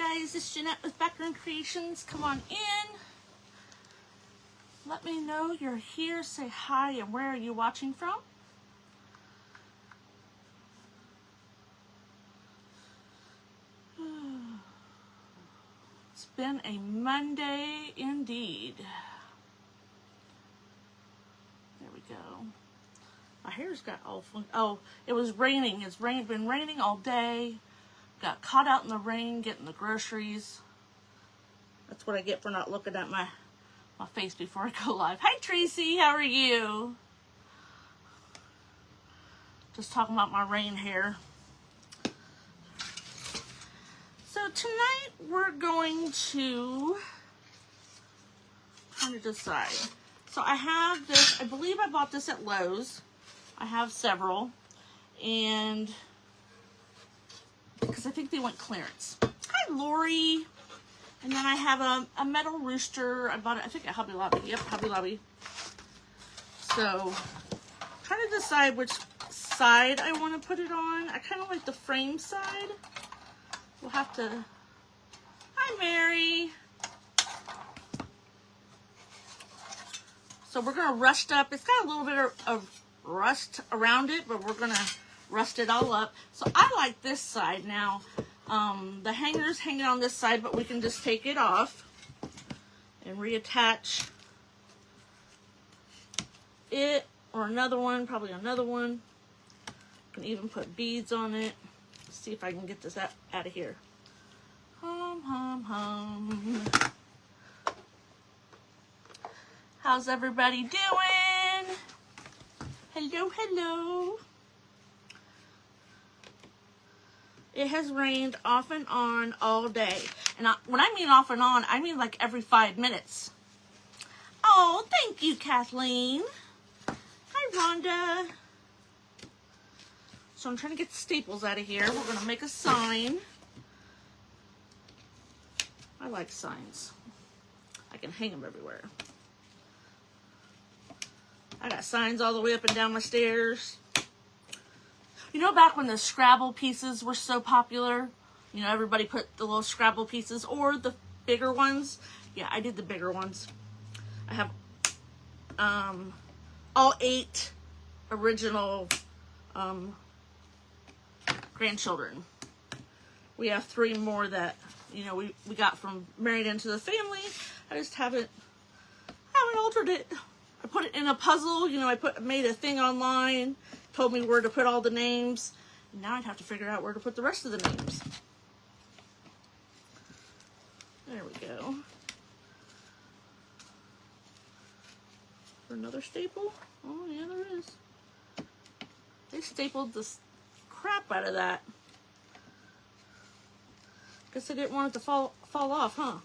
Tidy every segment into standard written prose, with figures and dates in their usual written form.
guys, it's Jeanette with Background Creations. Come on in. Let me know you're here. Say hi and where are you watching from? It's been a Monday indeed. There we go. My hair's got all fun. Oh, it was raining. It's been raining all day. Got caught out in the rain getting the groceries. That's what I get for not looking at my face before I go live. Hi Tracy, how are you? Just talking about my rain hair. So tonight we're going to trying to decide. So I have this, I believe I bought this at Lowe's. I have several, and because I think they went clearance. Hi, Lori. And then I have a metal rooster. I bought it, I think, at Hobby Lobby. Yep, Hobby Lobby. So, trying to decide which side I want to put it on. I kind of like the frame side. We'll have to... Hi, Mary. So, we're going to rust up. It's got a little bit of rust around it, but we're going to rust it all up. So I like this side now. The hanger's hanging on this side, but we can just take it off and reattach it, or another one, probably another one. Can even put beads on it. Let's see if I can get this out of here. Hum, hum, hum. How's everybody doing? Hello, hello. It has rained off and on all day. And when I mean off and on, I mean like every 5 minutes. Oh, thank you, Kathleen. Hi, Rhonda. So I'm trying to get the staples out of here. We're going to make a sign. I like signs. I can hang them everywhere. I got signs all the way up and down my stairs. You know, back when the Scrabble pieces were so popular, you know, everybody put the little Scrabble pieces or the bigger ones. Yeah, I did the bigger ones. I have all 8 original grandchildren. We have 3 more that, you know, we got from Married Into the Family. I just haven't altered it. I put it in a puzzle, you know, made a thing online. Told me where to put all the names. Now I'd have to figure out where to put the rest of the names. There we go. For another staple? Oh, yeah, there is. They stapled the crap out of that. Guess I didn't want it to fall off, huh?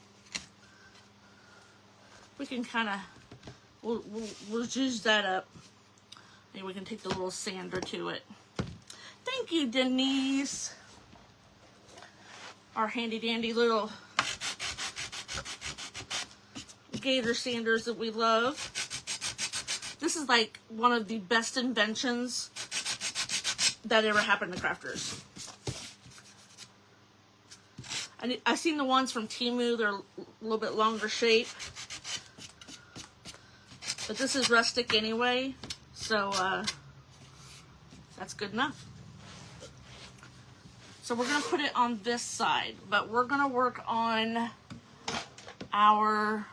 We can kind of, we'll juice that up. Maybe we can take the little sander to it. Thank you, Denise. Our handy dandy little gator sanders that we love. This is like one of the best inventions that ever happened to crafters. I've seen the ones from Temu. They're a little bit longer shape. But this is rustic anyway. So, that's good enough. So we're going to put it on this side, but we're going to work on our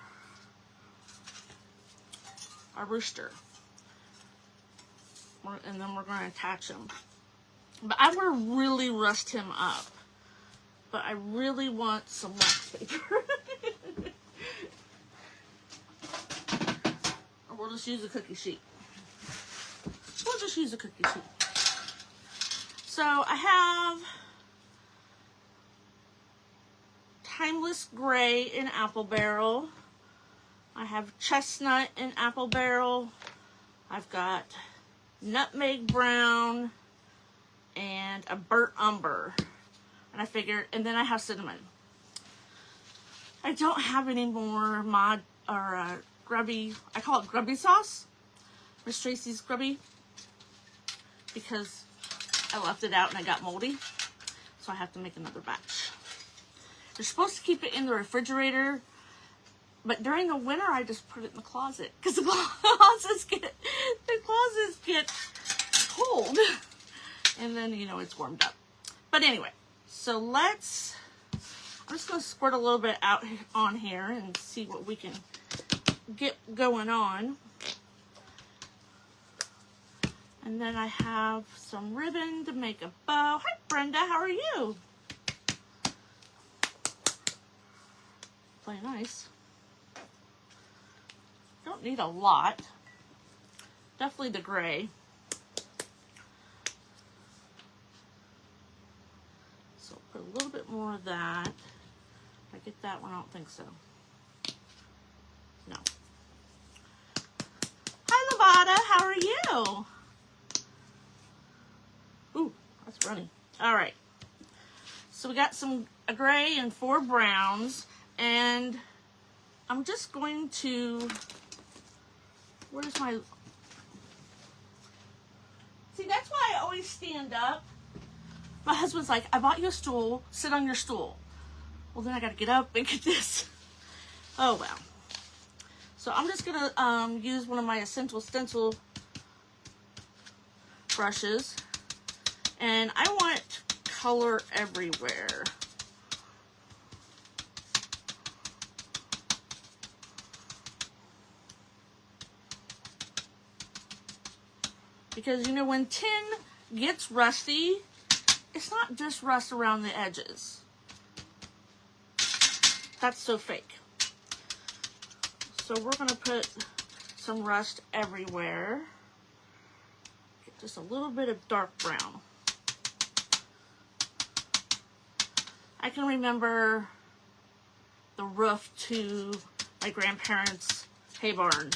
rooster. And then we're going to attach him. But I want to really rust him up. But I really want some wax paper. Or we'll just use a cookie sheet. We'll just use a cookie sheet. So I have Timeless Gray in Apple Barrel. I have Chestnut in Apple Barrel. I've got Nutmeg Brown and a Burnt Umber. And I figured, and then I have Cinnamon. I don't have any more grubby, I call it grubby sauce. Miss Tracy's grubby. Because I left it out and I got moldy. So I have to make another batch. They're supposed to keep it in the refrigerator, but during the winter I just put it in the closet because the closets get cold, and then you know it's warmed up. But anyway, so I'm just going to squirt a little bit out on here and see what we can get going on. And then I have some ribbon to make a bow. Hi, Brenda. How are you? Play nice. Don't need a lot. Definitely the gray. So put a little bit more of that. Did I get that one? I don't think so. No. Hi, Lavada. How are you? Ooh, that's runny. All right. So we got a gray and 4 browns, and I'm just going to, where's my, see, that's why I always stand up. My husband's like, I bought you a stool, sit on your stool. Well, then I got to get up and get this. Oh, well. So I'm just going to use one of my Essential Stencil brushes. And I want color everywhere. Because, you know, when tin gets rusty, it's not just rust around the edges. That's so fake. So we're going to put some rust everywhere. Get just a little bit of dark brown. I can remember the roof to my grandparents' hay barn.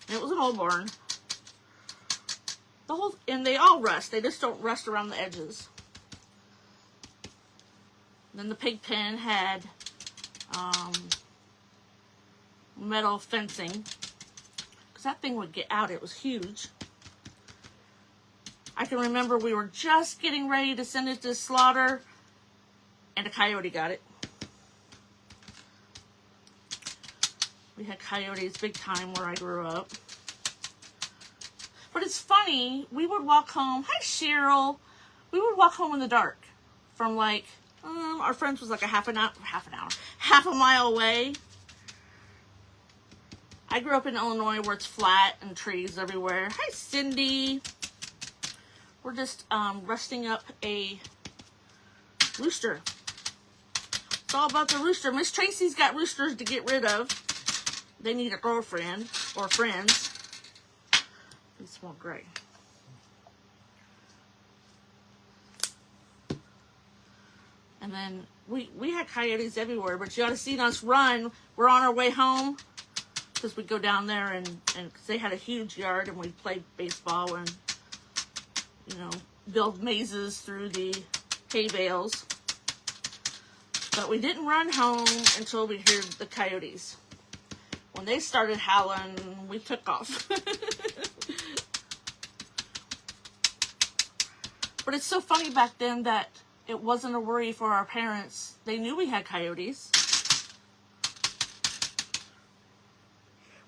And it was an old barn. And they all rust. They just don't rust around the edges. Then the pig pen had metal fencing. Because that thing would get out. It was huge. I can remember we were just getting ready to send it to slaughter. And a coyote got it. We had coyotes big time where I grew up. But it's funny, we would walk home. Hi, Cheryl. We would walk home in the dark from like, our friends was like half a mile away. I grew up in Illinois where it's flat and trees everywhere. Hi, Cindy. We're just rusting up a rooster. It's all about the rooster. Miss Tracy's got roosters to get rid of. They need a girlfriend or friends. It's more gray. And then we had coyotes everywhere, but you ought to see us run. We're on our way home because we'd go down there and cause they had a huge yard and we'd play baseball and, you know, build mazes through the hay bales. But we didn't run home until we heard the coyotes. When they started howling, we took off. But it's so funny back then that it wasn't a worry for our parents. They knew we had coyotes.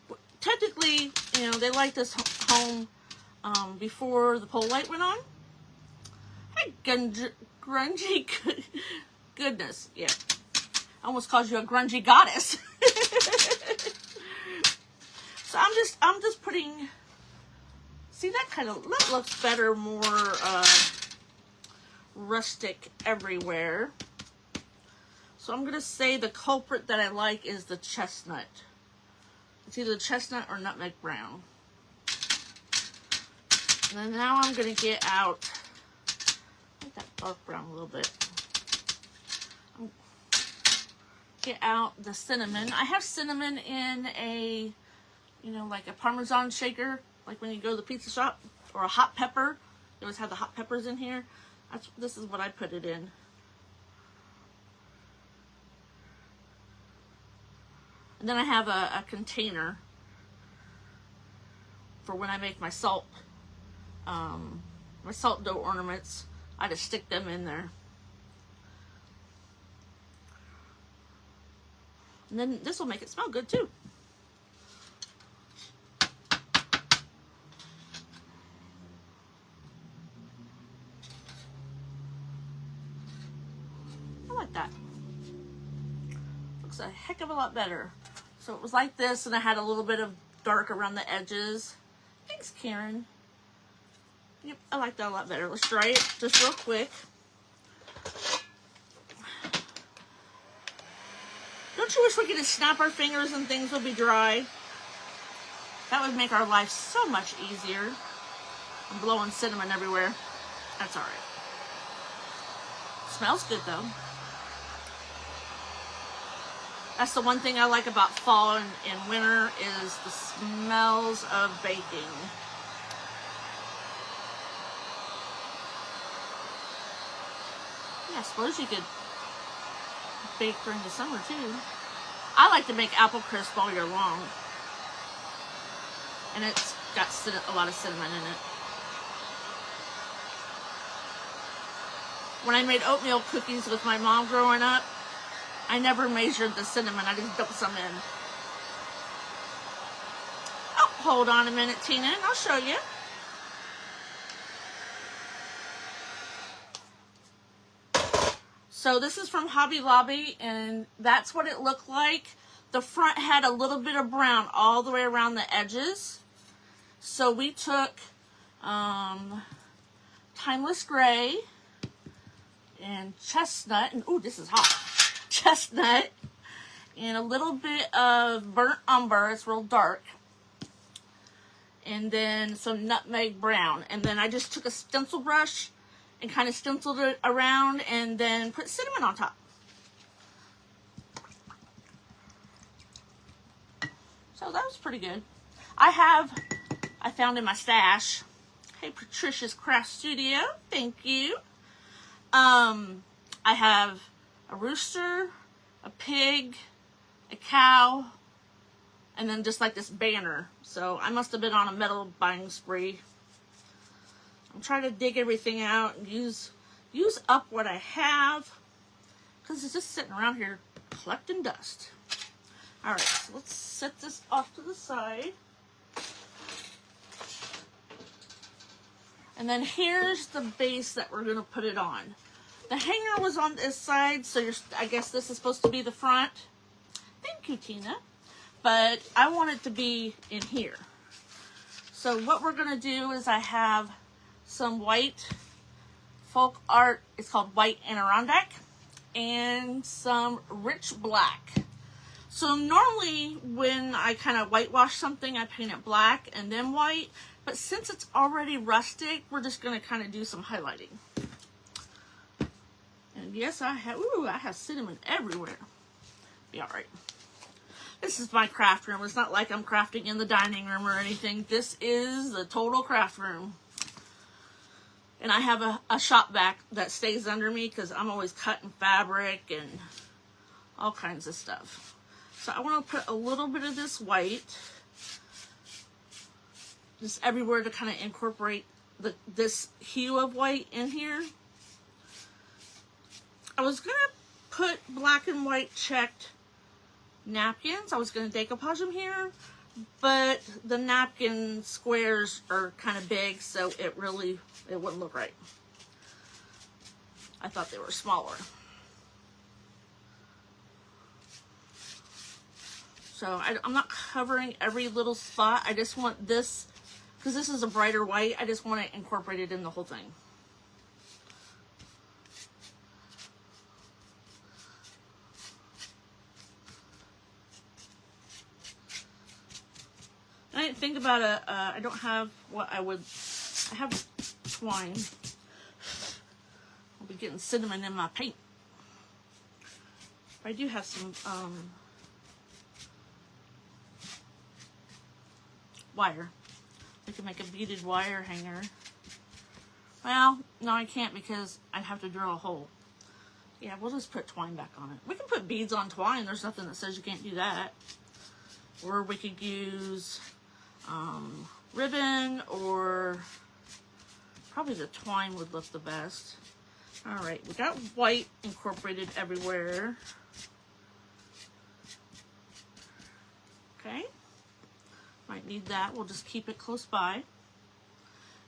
But technically, you know, they liked us home before the pole light went on. Hi, grungy goodness. Yeah. I almost called you a grungy goddess. So I'm just putting, see, that looks better, more rustic everywhere. So I'm gonna say the culprit that I like is the chestnut. It's either chestnut or nutmeg brown. And then now I'm gonna get out, like that dark brown a little bit. Get out the cinnamon. I have cinnamon in a, you know, like a Parmesan shaker, like when you go to the pizza shop, or a hot pepper. They always have the hot peppers in here. This is what I put it in. And then I have a container for when I make my salt dough ornaments. I just stick them in there. And then this will make it smell good too. I like that. Looks a heck of a lot better. So it was like this, and I had a little bit of dark around the edges. Thanks, Karen. Yep, I like that a lot better. Let's dry it just real quick. Don't you wish we could just snap our fingers and things would be dry? That would make our life so much easier. I'm blowing cinnamon everywhere. That's all right. Smells good though. That's the one thing I like about fall and winter is the smells of baking. Yeah, I suppose you could bake during the summer too. I like to make apple crisp all year long. And it's got a lot of cinnamon in it. When I made oatmeal cookies with my mom growing up, I never measured the cinnamon. I just dumped some in. Oh, hold on a minute, Tina, and I'll show you. So this is from Hobby Lobby, and that's what it looked like. The front had a little bit of brown all the way around the edges. So we took Timeless Gray and Chestnut, and ooh, this is hot. Chestnut, and a little bit of burnt umber. It's real dark. And then some nutmeg brown. And then I just took a stencil brush and kind of stenciled it around and then put cinnamon on top. So that was pretty good. I found in my stash. Hey, Patricia's Craft Studio. Thank you. I have a rooster, a pig, a cow, and then just like this banner. So I must have been on a metal buying spree. I'm trying to dig everything out and use up what I have, because it's just sitting around here collecting dust. All right, so let's set this off to the side. And then here's the base that we're going to put it on. The hanger was on this side, so I guess this is supposed to be the front. Thank you, Tina. But I want it to be in here. So what we're going to do is I have some white folk art. It's called White Adirondack. And some rich black. So normally when I kind of whitewash something, I paint it black and then white. But since it's already rustic, we're just going to kind of do some highlighting. And yes, I have cinnamon everywhere. Be all right. This is my craft room. It's not like I'm crafting in the dining room or anything. This is the total craft room. And I have a shop vac that stays under me because I'm always cutting fabric and all kinds of stuff. So I want to put a little bit of this white just everywhere to kind of incorporate this hue of white in here. I was going to put black and white checked napkins. I was going to decoupage them here, but the napkin squares are kind of big, so it wouldn't look right. I thought they were smaller. So I'm not covering every little spot. I just want this, because this is a brighter white, I just want to incorporate it in the whole thing. I didn't think about I don't have what I have twine. I'll be getting cinnamon in my paint. I do have some wire. I can make a beaded wire hanger. Well, no, I can't because I'd have to drill a hole. Yeah, we'll just put twine back on it. We can put beads on twine. There's nothing that says you can't do that. Or we could use ribbon, or probably the twine would look the best. All right, we got white incorporated everywhere. Okay. Might need that. We'll just keep it close by.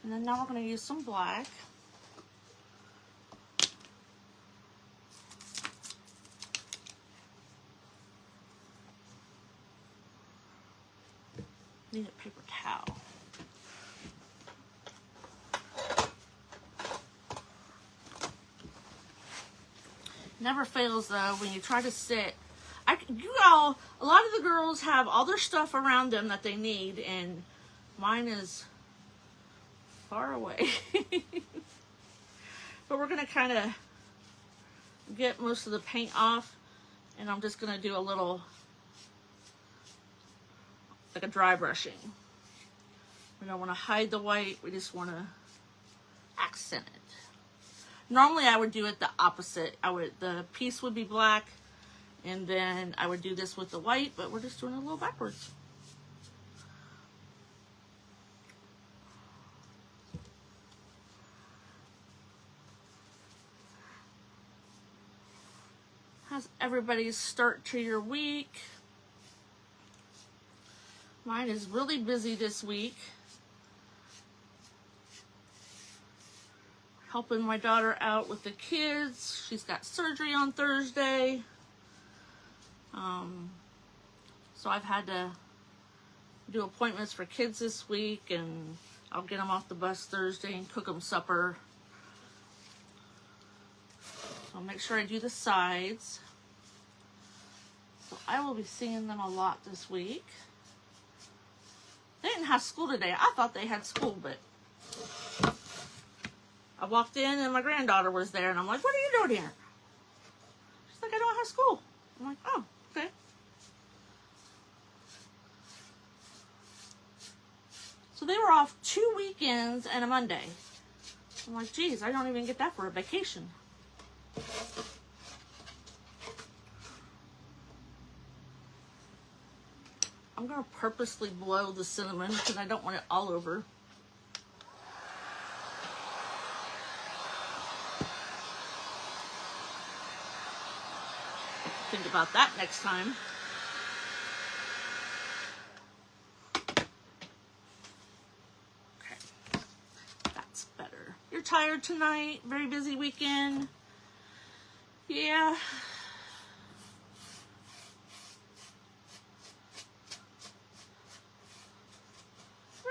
And then now we're going to use some black. Need a paper towel. Never fails though when you try to sit. A lot of the girls have all their stuff around them that they need, and mine is far away. But we're gonna kind of get most of the paint off, and I'm just gonna do a little, like a dry brushing. We don't want to hide the white, we just want to accent it. Normally I would do it the opposite. The piece would be black, and then I would do this with the white, but we're just doing it a little backwards. How's everybody's start to your week? Mine is really busy this week. Helping my daughter out with the kids. She's got surgery on Thursday. So I've had to do appointments for kids this week, and I'll get them off the bus Thursday and cook them supper. So I'll make sure I do the sides. So I will be seeing them a lot this week. They didn't have school today. I thought they had school, but I walked in and my granddaughter was there, and I'm like, what are you doing here? She's like, I don't have school. I'm like, oh, okay. So they were off 2 weekends and a Monday. I'm like, geez, I don't even get that for a vacation. I'm going to purposely blow the cinnamon because I don't want it all over. Think about that next time. Okay, that's better. You're tired tonight? Very busy weekend? Yeah.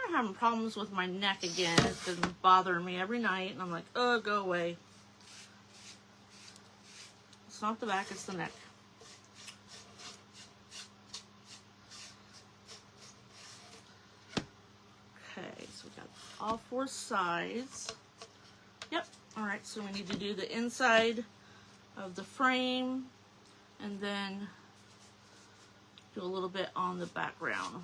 I'm having problems with my neck again. It's been bothering me every night, and I'm like, oh, go away. It's not the back, it's the neck. Okay, so we got all 4 sides. Yep, all right, so we need to do the inside of the frame, and then do a little bit on the background.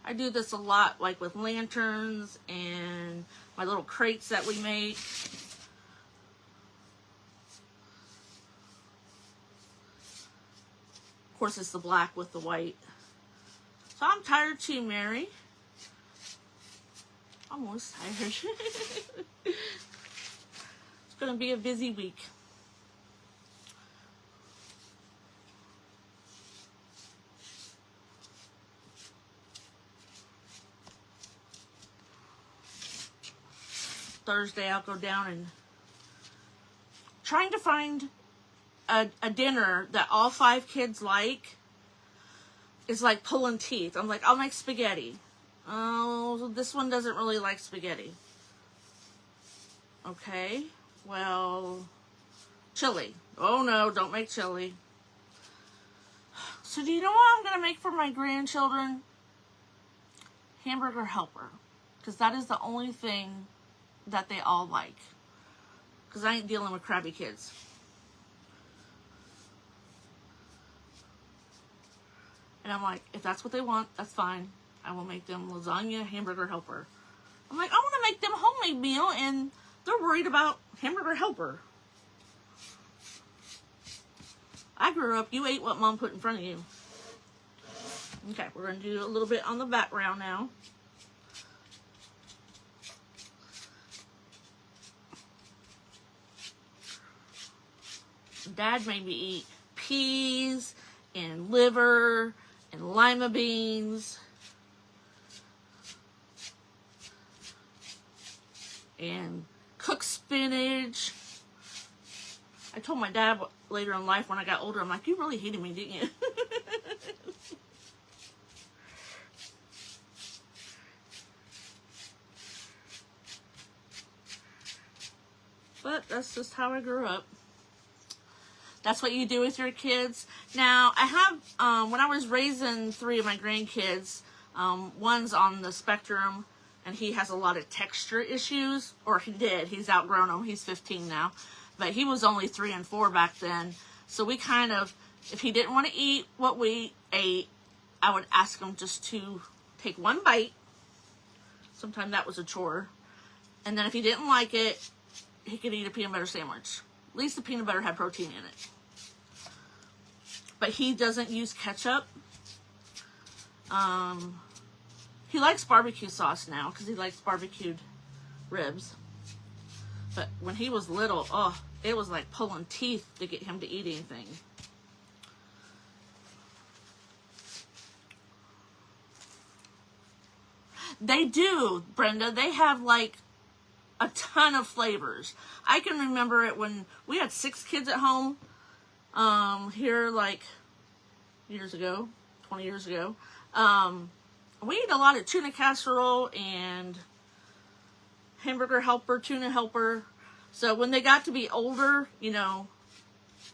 I do this a lot, like with lanterns and my little crates that we make. Of course, it's the black with the white. So I'm tired too, Mary. I'm almost tired. It's going to be a busy week. Thursday I'll go down and trying to find a dinner that all 5 kids like is like pulling teeth. I'm like, I'll make spaghetti. Oh, this one doesn't really like spaghetti. Okay, well, chili. Oh no, don't make chili. So do you know what I'm gonna make for my grandchildren? Hamburger helper. Because that is the only thing that they all like. Because I ain't dealing with crabby kids. And I'm like, if that's what they want, that's fine. I will make them lasagna hamburger helper. I'm like, I want to make them a homemade meal, and they're worried about hamburger helper. I grew up, you ate what mom put in front of you. Okay, we're going to do a little bit on the background now. Dad made me eat peas and liver and lima beans and cooked spinach. I told my dad later in life when I got older, I'm like, you really hated me, didn't you? But that's just how I grew up. That's what you do with your kids. Now, I have, when I was raising 3 of my grandkids, one's on the spectrum, and he has a lot of texture issues, or he did. He's outgrown them. He's 15 now. But he was only 3 and 4 back then. So we kind of, if he didn't want to eat what we ate, I would ask him just to take one bite. Sometimes that was a chore. And then if he didn't like it, he could eat a peanut butter sandwich. At least the peanut butter had protein in it. But he doesn't use ketchup. He likes barbecue sauce now because he likes barbecued ribs. But when he was little, oh, it was like pulling teeth to get him to eat anything. They do, Brenda. They have like a ton of flavors. I can remember it when we had 6 kids at home, here like years ago, 20 years ago. We ate a lot of tuna casserole and hamburger helper, tuna helper. So when they got to be older, you know,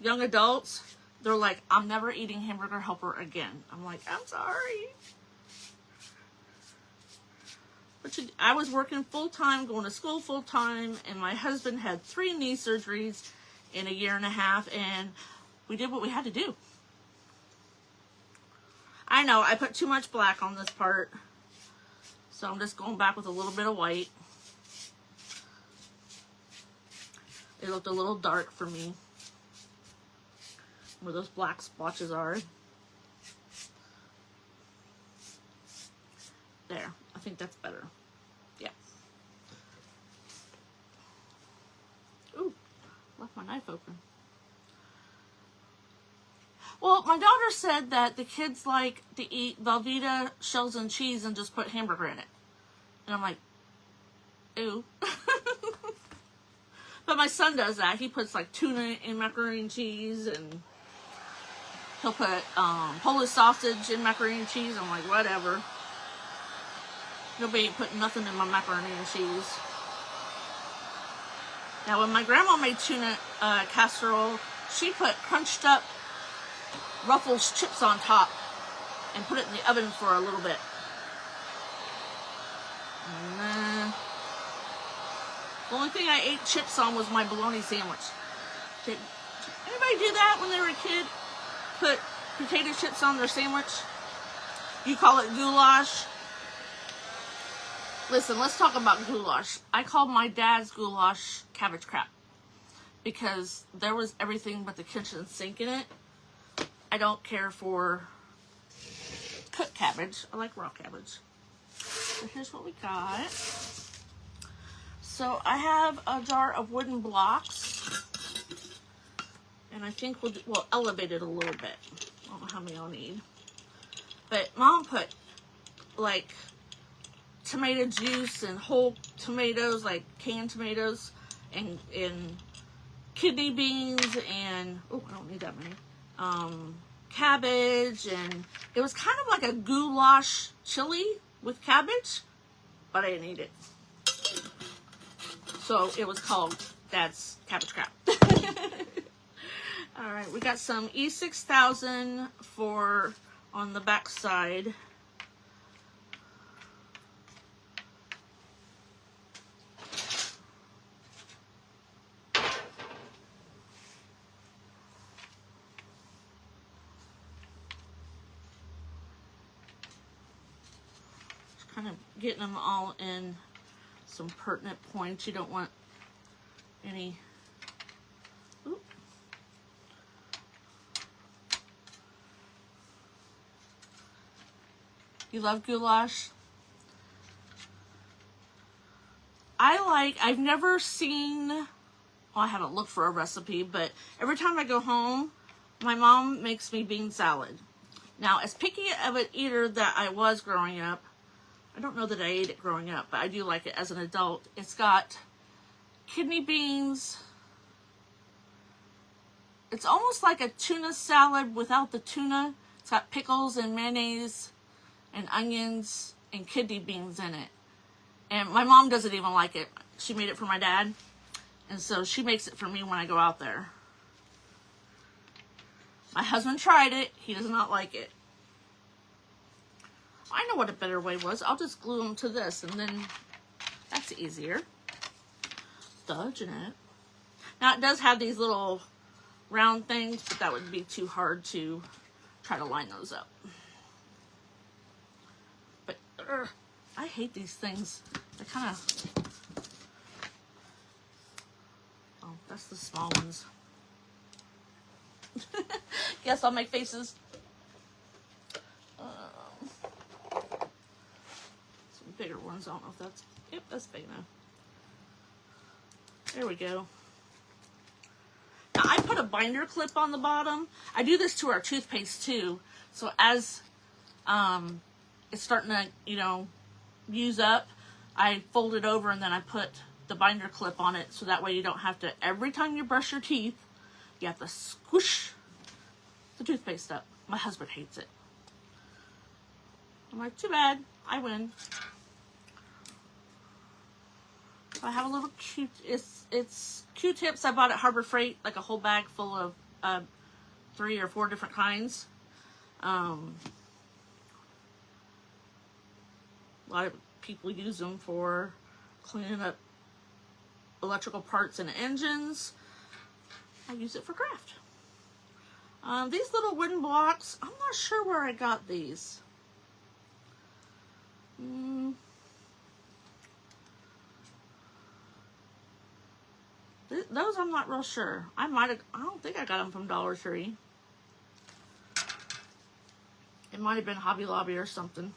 young adults, they're like, I'm never eating hamburger helper again. I'm like, I'm sorry. But I was working full-time, going to school full-time, and my husband had 3 knee surgeries in a year and a half, and we did what we had to do. I know, I put too much black on this part, so I'm just going back with a little bit of white. It looked a little dark for me, where those black splotches are. There, I think that's better. Yeah. Ooh, left my knife open. Well, my daughter said that the kids like to eat Velveeta shells and cheese and just put hamburger in it. And I'm like, ew. But my son does that. He puts like tuna in macaroni and cheese, and he'll put Polish sausage in macaroni and cheese. I'm like, whatever. Nobody ain't putting nothing in my macaroni and cheese. Now, when my grandma made tuna casserole, she put crunched up Ruffles chips on top and put it in the oven for a little bit. The only thing I ate chips on was my bologna sandwich. Did anybody do that when they were a kid? Put potato chips on their sandwich? You call it goulash? Listen, let's talk about goulash. I called my dad's goulash cabbage crap because there was everything but the kitchen sink in it. I don't care for cooked cabbage. I like raw cabbage. So here's what we got. So I have a jar of wooden blocks, and I think we'll elevate it a little bit. I don't know how many I'll need. But Mom put like tomato juice and whole tomatoes, like canned tomatoes, and kidney beans, and oh, I don't need that many. Cabbage, and it was kind of like a goulash chili with cabbage, but I didn't eat it. So it was called Dad's Cabbage Crap. Alright, we got some E6000 for on the back side. Kind of getting them all in some pertinent points. You don't want any. Ooh. You love goulash? I've never seen well, I haven't looked for a recipe, but every time I go home, my mom makes me bean salad. Now, as picky of an eater that I was growing up, I don't know that I ate it growing up, but I do like it as an adult. It's got kidney beans. It's almost like a tuna salad without the tuna. It's got pickles and mayonnaise and onions and kidney beans in it. And my mom doesn't even like it. She made it for my dad. And so she makes it for me when I go out there. My husband tried it. He does not like it. I know what a better way was. I'll just glue them to this, and then that's easier. Dodging it. Now, it does have these little round things, but that would be too hard to try to line those up. But I hate these things. They're kind of... Oh, that's the small ones. Guess I'll make faces. Some bigger ones. I don't know if that's... Yep, that's big enough. There we go. Now, I put a binder clip on the bottom. I do this to our toothpaste, too. So as it's starting to, you know, use up, I fold it over and then I put the binder clip on it. So that way you don't have to, every time you brush your teeth, you have to squish the toothpaste up. My husband hates it. I'm like, too bad. I win. So I have a little it's Q-tips I bought at Harbor Freight, like a whole bag full of 3 or 4 different kinds. A lot of people use them for cleaning up electrical parts and engines. I use it for craft. These little wooden blocks, I'm not sure where I got these. Those I'm not real sure. I don't think I got them from Dollar Tree. It might have been Hobby Lobby or something.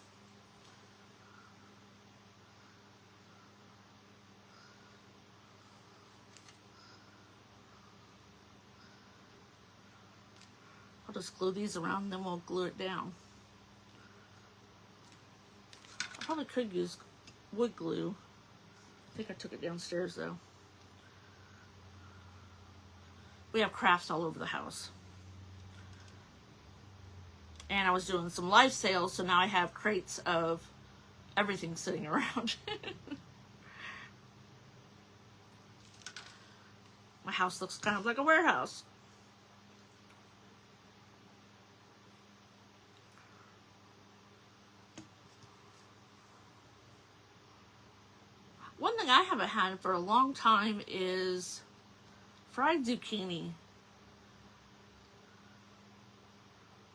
I'll just glue these around and then we'll glue it down. I probably could use wood glue. I think I took it downstairs though. We have crafts all over the house. And I was doing some live sales, so now I have crates of everything sitting around. My house looks kind of like a warehouse. One thing I haven't had for a long time is fried zucchini.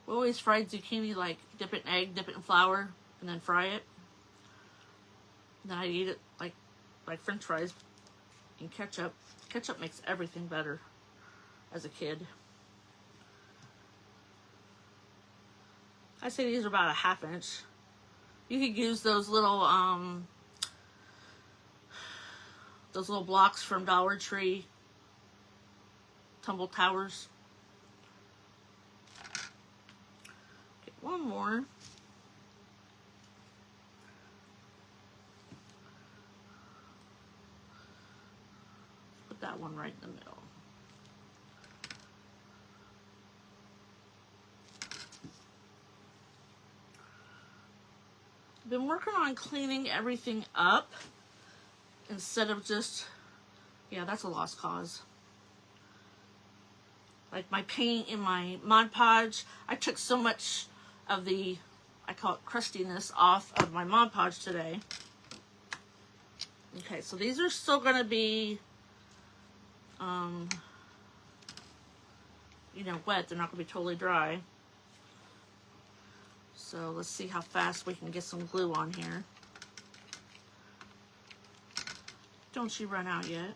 We always fried zucchini, like dip it in egg, dip it in flour, and then fry it. And then I eat it like French fries and ketchup. Ketchup makes everything better as a kid. I say these are about a 1/2 inch. You could use those little blocks from Dollar Tree. Tumble towers. Okay, one more. Put that one right in the middle. I've been working on cleaning everything up instead of just, yeah, that's a lost cause. Like my paint in my Mod Podge, I took so much of the, I call it crustiness, off of my Mod Podge today. Okay, so these are still going to be, you know, wet. They're not going to be totally dry. So let's see how fast we can get some glue on here. Don't you run out yet.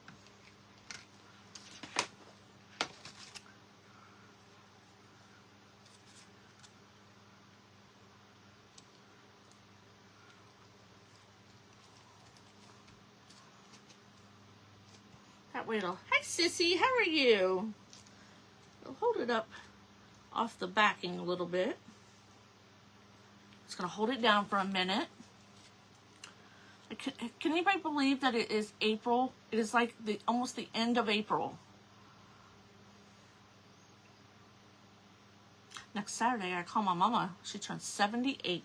That way it'll, hi Sissy, how are you? I'll hold it up off the backing a little bit. Just gonna hold it down for a minute. Can anybody believe that it is April? It is like almost the end of April. Next Saturday, I call my mama. She turns 78.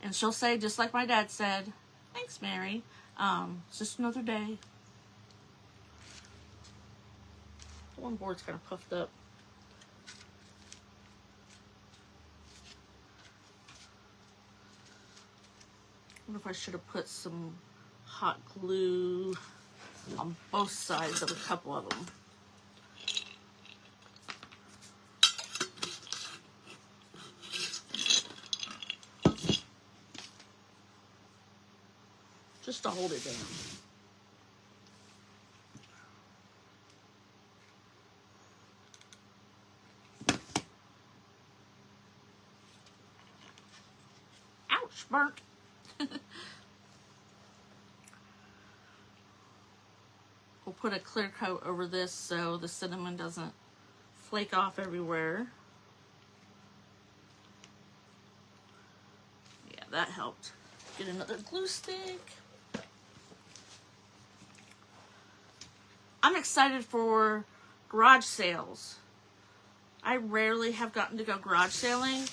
And she'll say, just like my dad said, thanks, Mary. It's just another day. One board's kind of puffed up. I wonder if I should have put some hot glue on both sides of a couple of them. Just to hold it down. Ouch, burnt. We'll put a clear coat over this so the cinnamon doesn't flake off everywhere. Yeah, that helped. Get another glue stick. I'm excited for garage sales. I rarely have gotten to go garage sailing,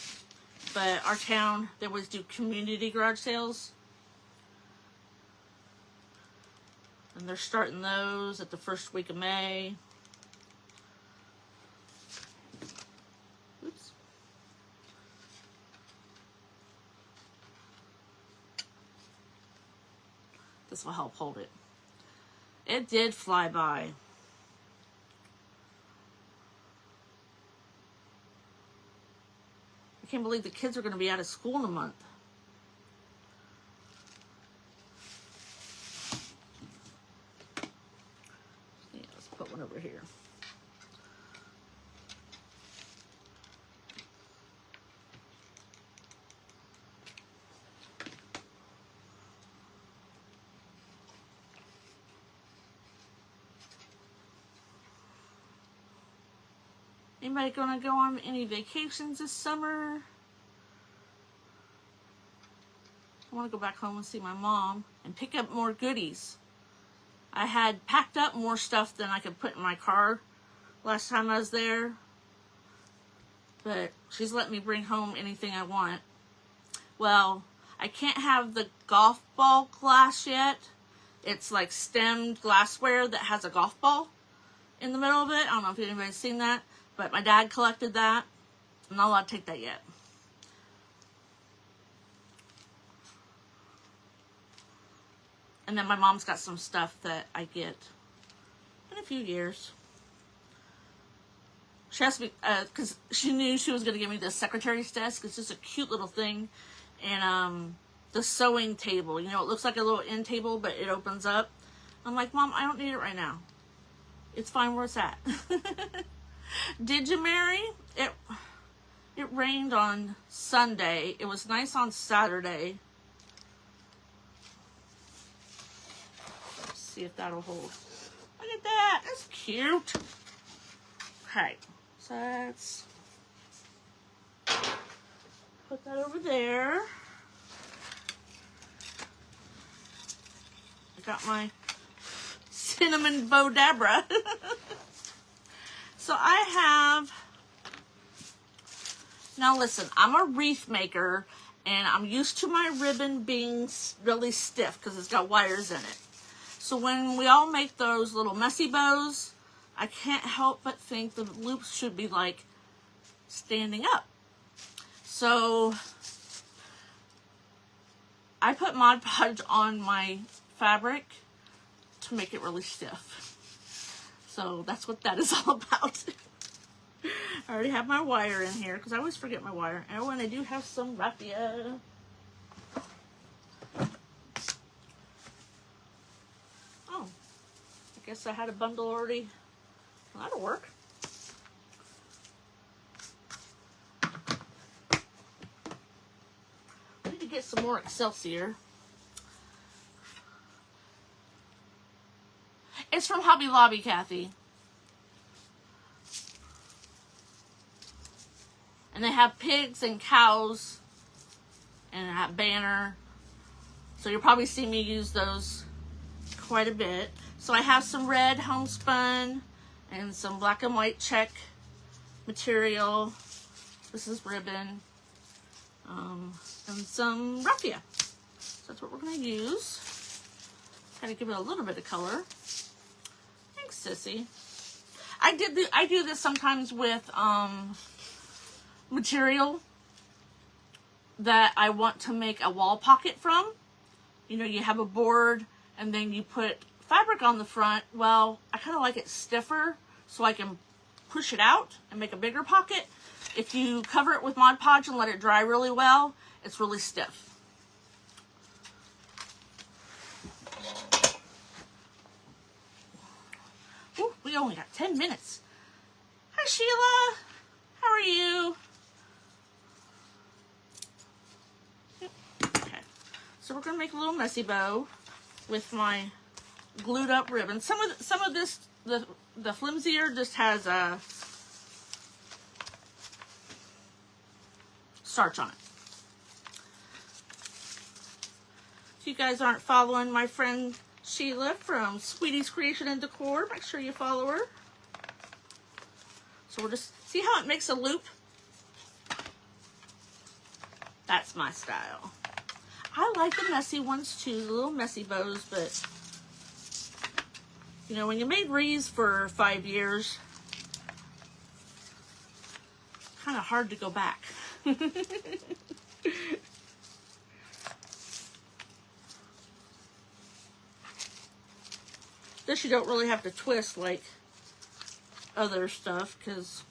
but our town, they always do community garage sales. And they're starting those at the first week of May. Oops. This will help hold it. It did fly by. I can't believe the kids are going to be out of school in a month. Yeah, let's put one over here. Anybody gonna go on any vacations this summer? I want to go back home and see my mom and pick up more goodies. I had packed up more stuff than I could put in my car last time I was there. But she's let me bring home anything I want. Well, I can't have the golf ball glass yet. It's like stemmed glassware that has a golf ball in the middle of it. I don't know if anybody's seen that. But my dad collected that. I'm not allowed to take that yet. And then my mom's got some stuff that I get in a few years. She asked me, because she knew she was going to give me this secretary's desk. It's just a cute little thing. And the sewing table. You know, it looks like a little end table, but it opens up. I'm like, Mom, I don't need it right now. It's fine where it's at. Did you, Mary? It rained on Sunday. It was nice on Saturday. Let's see if that'll hold. Look at that. That's cute. Okay. So let's put that over there. I got my cinnamon Bodabra. So I have, now listen, I'm a wreath maker and I'm used to my ribbon being really stiff because it's got wires in it. So when we all make those little messy bows, I can't help but think the loops should be like standing up. So I put Mod Podge on my fabric to make it really stiff. So that's what that is all about. I already have my wire in here because I always forget my wire. Oh, and I do have some raffia. Oh, I guess I had a bundle already. Well, that'll work. I need to get some more Excelsior. It's from Hobby Lobby, Kathy. And they have pigs and cows and a banner. So you'll probably see me use those quite a bit. So I have some red homespun and some black and white check material. This is ribbon. And some raffia. So that's what we're going to use. Kind of give it a little bit of color. Thanks, Sissy. I do this sometimes with material that I want to make a wall pocket from. You know, you have a board and then you put fabric on the front. Well, I kind of like it stiffer so I can push it out and make a bigger pocket. If you cover it with Mod Podge and let it dry really well, it's really stiff. Ooh, we only got 10 minutes. Hi, Sheila. How are you? Okay. So we're gonna make a little messy bow with my glued up ribbon. Some of this, the flimsier just has a starch on it. If you guys aren't following my friend Sheila from Sweetie's Creation and Decor, make sure you follow her. So we'll just see how it makes a loop. That's my style. I like the messy ones too, the little messy bows, but you know, when you made wreaths for 5 years, kind of hard to go back. This you don't really have to twist like other stuff because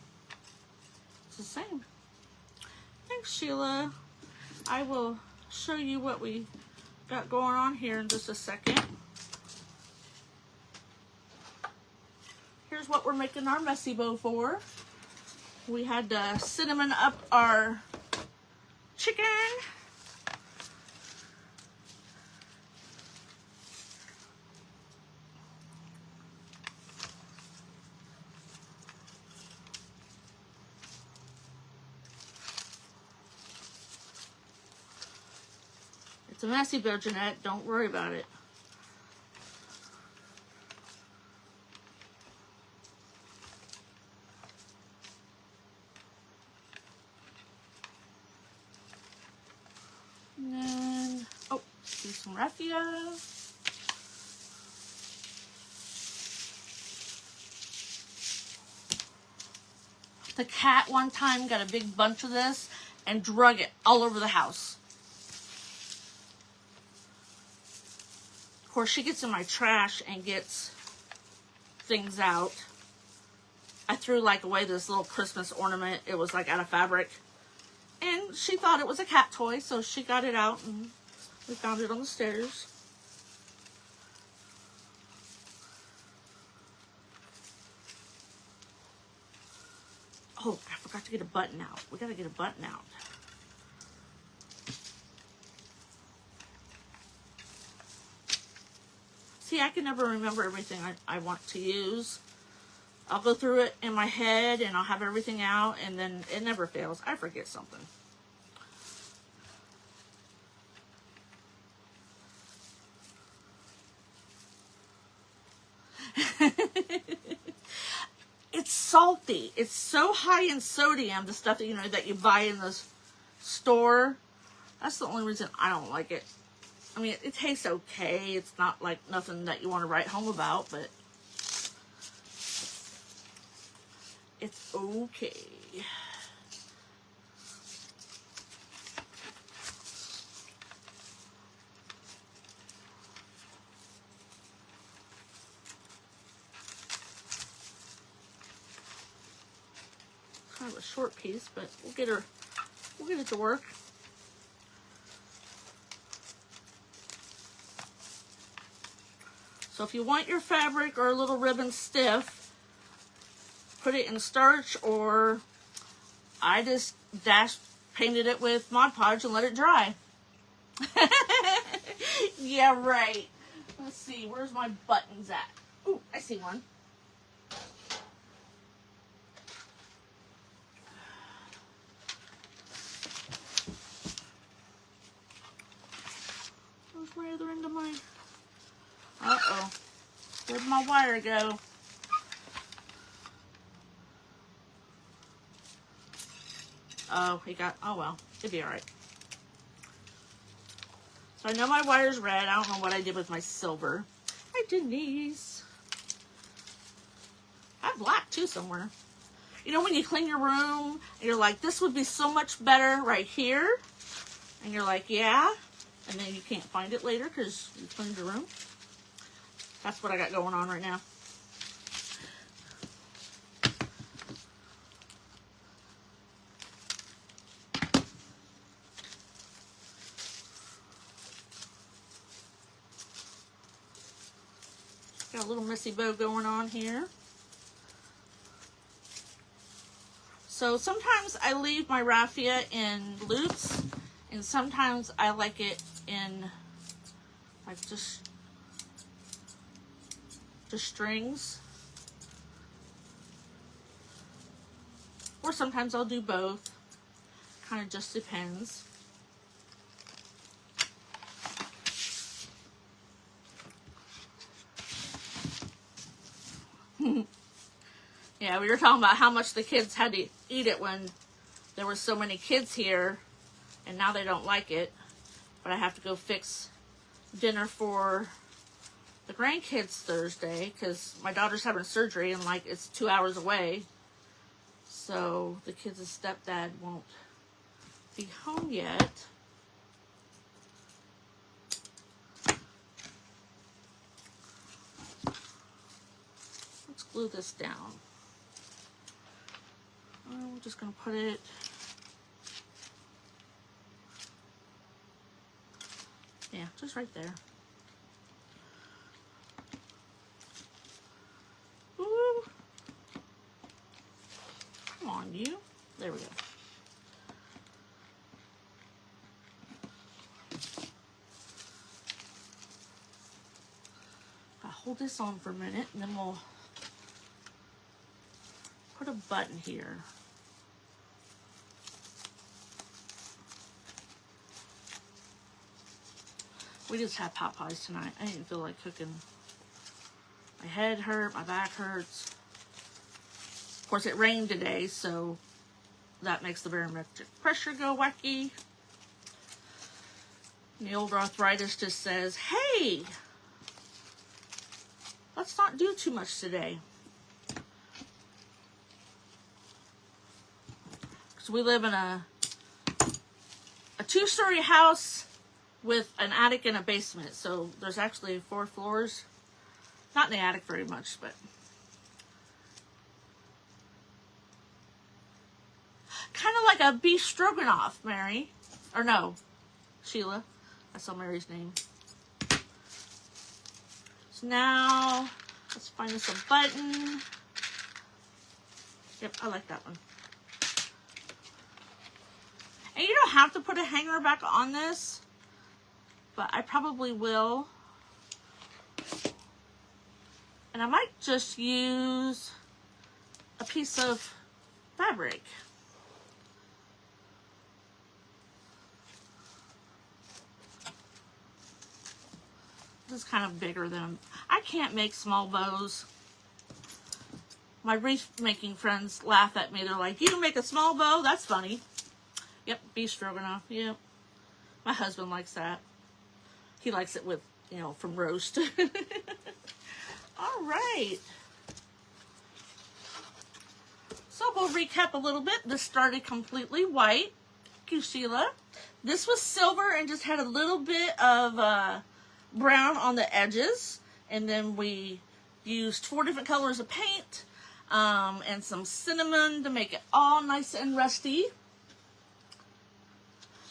it's the same. Thanks, Sheila. I will show you what we got going on here in just a second. Here's what we're making our messy bow for. We had to cinnamon up our chicken. It's a messy bow, Jeanette. Don't worry about it. And then, oh, do some raffia. The cat one time got a big bunch of this and drug it all over the house. Of course, she gets in my trash and gets things out. I threw like away this little Christmas ornament. It was like out of fabric. And she thought it was a cat toy, so she got it out and we found it on the stairs. Oh, I forgot to get a button out. We gotta get a button out. See, I can never remember everything I want to use. I'll go through it in my head and I'll have everything out and then it never fails. I forget something. It's salty. It's so high in sodium, the stuff that, you know, that you buy in the store. That's the only reason I don't like it. I mean, it tastes okay. It's not like nothing that you want to write home about, but it's okay. Kind of a short piece, but we'll get it to work. So if you want your fabric or a little ribbon stiff, put it in starch, or I just painted it with Mod Podge and let it dry. Yeah, right. Let's see, where's my buttons at? Ooh, I see one. Where's my other end of my... Uh-oh. Where'd my wire go? Oh, he got... Oh, well. It'd be alright. So I know my wire's red. I don't know what I did with my silver. Hi, Denise. I have black, too, somewhere. You know when you clean your room, and you're like, this would be so much better right here? And you're like, yeah. And then you can't find it later because you cleaned your room. That's what I got going on right now. Got a little messy bow going on here. So sometimes I leave my raffia in loops, and sometimes I like it in like just strings. Or sometimes I'll do both. Kind of just depends. Yeah, we were talking about how much the kids had to eat it when there were so many kids here, and now they don't like it. But I have to go fix dinner for the grandkids Thursday because my daughter's having surgery and like it's 2 hours away. So the kids' stepdad won't be home yet. Let's glue this down. We're just going to put it just right there. Ooh. Come on, you. There we go. I'll hold this on for a minute and then we'll put a button here. We just had pot pies tonight. I didn't feel like cooking. My head hurt, my back hurts. Of course, it rained today, so that makes the barometric pressure go wacky. And the old arthritis just says, hey, let's not do too much today. Because we live in a 2-story house with an attic and a basement, so there's actually 4 floors. Not in the attic very much, but kind of like a beef stroganoff, Mary. Or no, Sheila. I saw Mary's name. So now, let's find us a button. Yep, I like that one. And you don't have to put a hanger back on this, but I probably will. And I might just use a piece of fabric. This is kind of bigger than... I can't make small bows. My wreath making friends laugh at me. They're like, you can make a small bow? That's funny. Yep, beef stroganoff. Yep. My husband likes that. He likes it with, you know, from roast. All right. So we'll recap a little bit. This started completely white. Thank you, Sheila. This was silver and just had a little bit of brown on the edges. And then we used 4 different colors of paint and some cinnamon to make it all nice and rusty.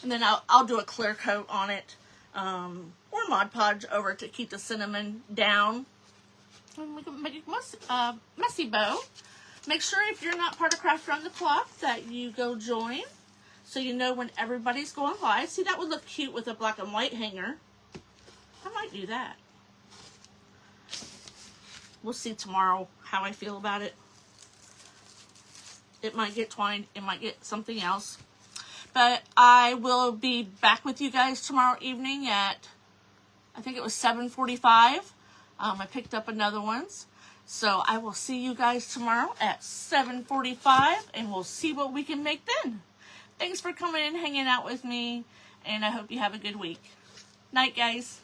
And then I'll do a clear coat on it or Mod Podge over to keep the cinnamon down. And we can make a messy bow. Make sure if you're not part of Craft Around the Clock that you go join so you know when everybody's going live. See, that would look cute with a black and white hanger. I might do that. we'll see tomorrow how I feel about it. It might get twined, it might get something else. But I will be back with you guys tomorrow evening at, I think it was 7:45. I picked up another ones. So I will see you guys tomorrow at 7:45, and we'll see what we can make then. Thanks for coming and hanging out with me, and I hope you have a good week. Night, guys.